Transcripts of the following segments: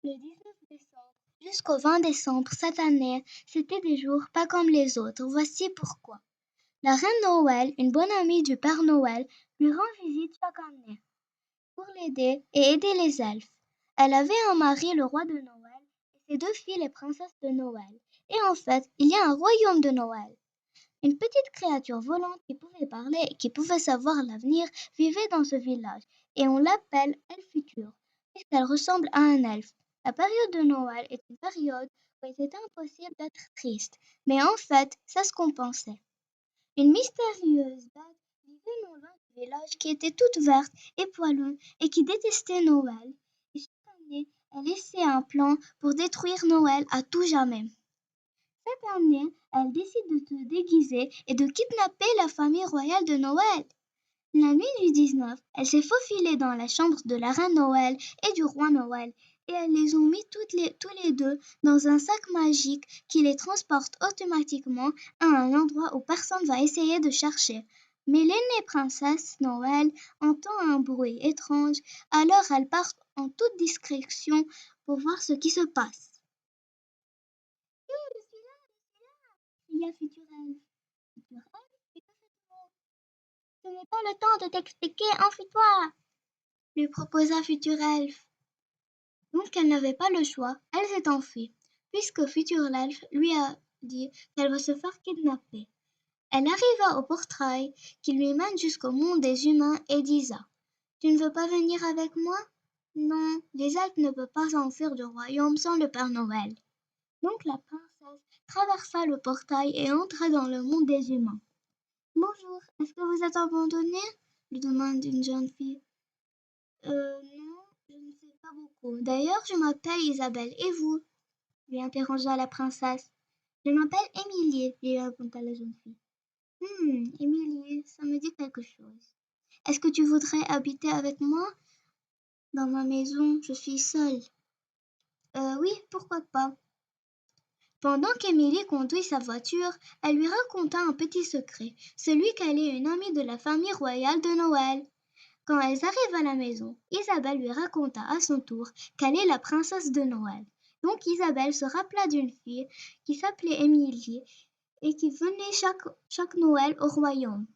Le 19 décembre jusqu'au 20 décembre cette année, c'était des jours pas comme les autres. Voici pourquoi. La reine Noël, une bonne amie du Père Noël, lui rend visite chaque année pour l'aider et aider les elfes. Elle avait un mari, le roi de Noël, et ses deux filles, les princesses de Noël. Et en fait, il y a un royaume de Noël. Une petite créature volante qui pouvait parler et qui pouvait savoir l'avenir vivait dans ce village, et on l'appelle Elfe Future, puisqu'elle ressemble à un elfe. La période de Noël est une période où il était impossible d'être triste, mais en fait, ça se compensait. Une mystérieuse bête vivait non loin du village qui était toute verte et poilue et qui détestait Noël. Et chaque année, elle laissait un plan pour détruire Noël à tout jamais. Cette année, elle décide de se déguiser et de kidnapper la famille royale de Noël. La nuit du 19, elle s'est faufilée dans la chambre de la reine Noël et du roi Noël et elles les ont mis tous les deux dans un sac magique qui les transporte automatiquement à un endroit où personne va essayer de chercher. Mais l'aînée princesse Noël entend un bruit étrange, alors elle part en toute discrétion pour voir ce qui se passe. Je suis là, cria Futurelle. Futurelle, mais que faites-vous? Ce n'est pas le temps de t'expliquer, enfuis-toi, lui proposa Futurelfe. Donc elle n'avait pas le choix, elle s'est enfuie, puisque Futurelfe lui a dit qu'elle va se faire kidnapper. Elle arriva au portail qui lui mène jusqu'au monde des humains et disa: Tu ne veux pas venir avec moi? Non, les elfes ne peuvent pas s'enfuir du royaume sans le Père Noël. Donc la princesse traversa le portail et entra dans le monde des humains. Bonjour, est-ce que vous êtes abandonnée? Lui demande une jeune fille. Non, je ne sais pas beaucoup. D'ailleurs, je m'appelle Isabelle. Et vous? Lui interrogea la princesse. Je m'appelle Émilie, lui répondit la jeune fille. Émilie, ça me dit quelque chose. Est-ce que tu voudrais habiter avec moi? Dans ma maison, je suis seule. Oui, pourquoi pas. Pendant qu'Émilie conduit sa voiture, elle lui raconta un petit secret, celui qu'elle est une amie de la famille royale de Noël. Quand elles arrivent à la maison, Isabelle lui raconta à son tour qu'elle est la princesse de Noël. Donc Isabelle se rappela d'une fille qui s'appelait Émilie et qui venait chaque Noël au royaume.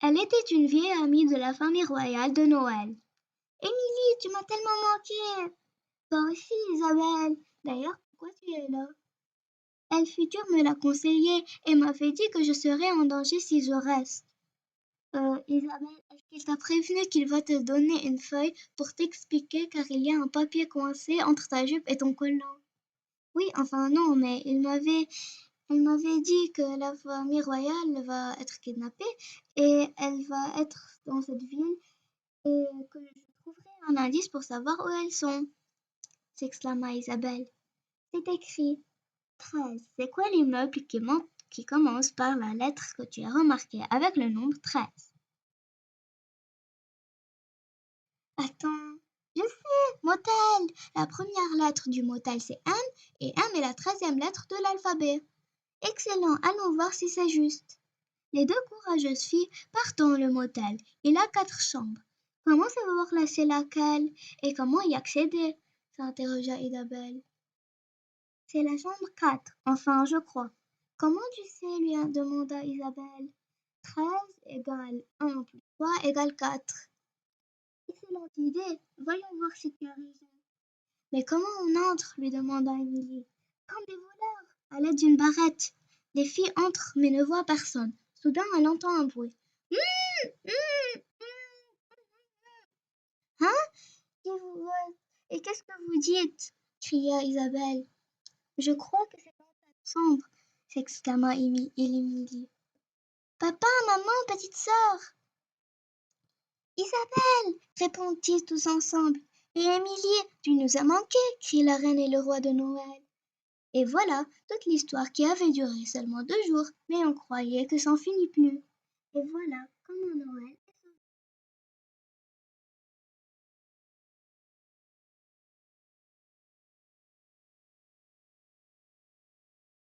Elle était une vieille amie de la famille royale de Noël. Émilie, tu m'as tellement manqué. Toi aussi, Isabelle. D'ailleurs, pourquoi tu es là? Elle future me l'a conseillé et m'avait dit que je serais en danger si je reste. Isabelle, est-ce qu'il t'a prévenu qu'il va te donner une feuille pour t'expliquer car il y a un papier coincé entre ta jupe et ton collant? Oui, enfin non, mais elle m'avait dit que la famille royale va être kidnappée et elle va être dans cette ville et que je trouverai un indice pour savoir où elles sont, s'exclama Isabelle. C'est écrit 13. C'est quoi l'immeuble qui commence par la lettre que tu as remarquée avec le nombre 13? Attends, je sais, motel. La première lettre du motel c'est M et M est la 13e lettre de l'alphabet. Excellent, allons voir si c'est juste. Les deux courageuses filles partent dans le motel. Il a 4 chambres. Comment savoir là c'est laquelle et comment y accéder? S'interrogea Isabelle. C'est la chambre 4, enfin je crois. Comment tu sais, lui demanda Isabelle. 13 égale 1 plus 3 égale 4. Excellente idée, voyons voir si tu as raison. Mais comment on entre? Lui demanda Émilie. Comme des voleurs, à l'aide d'une barrette. Les filles entrent mais ne voient personne. Soudain, elle entend un bruit. Hein? Et qu'est-ce que vous dites? Cria Isabelle. Je crois que c'est dans ta chambre, s'exclama Émilie. Papa, maman, petite sœur. Isabelle, répondit tous ensemble. Et Émilie, tu nous as manqué, crie la reine et le roi de Noël. Et voilà toute l'histoire qui avait duré seulement 2 jours, mais on croyait que c'en finit plus. Et voilà, comme un Noël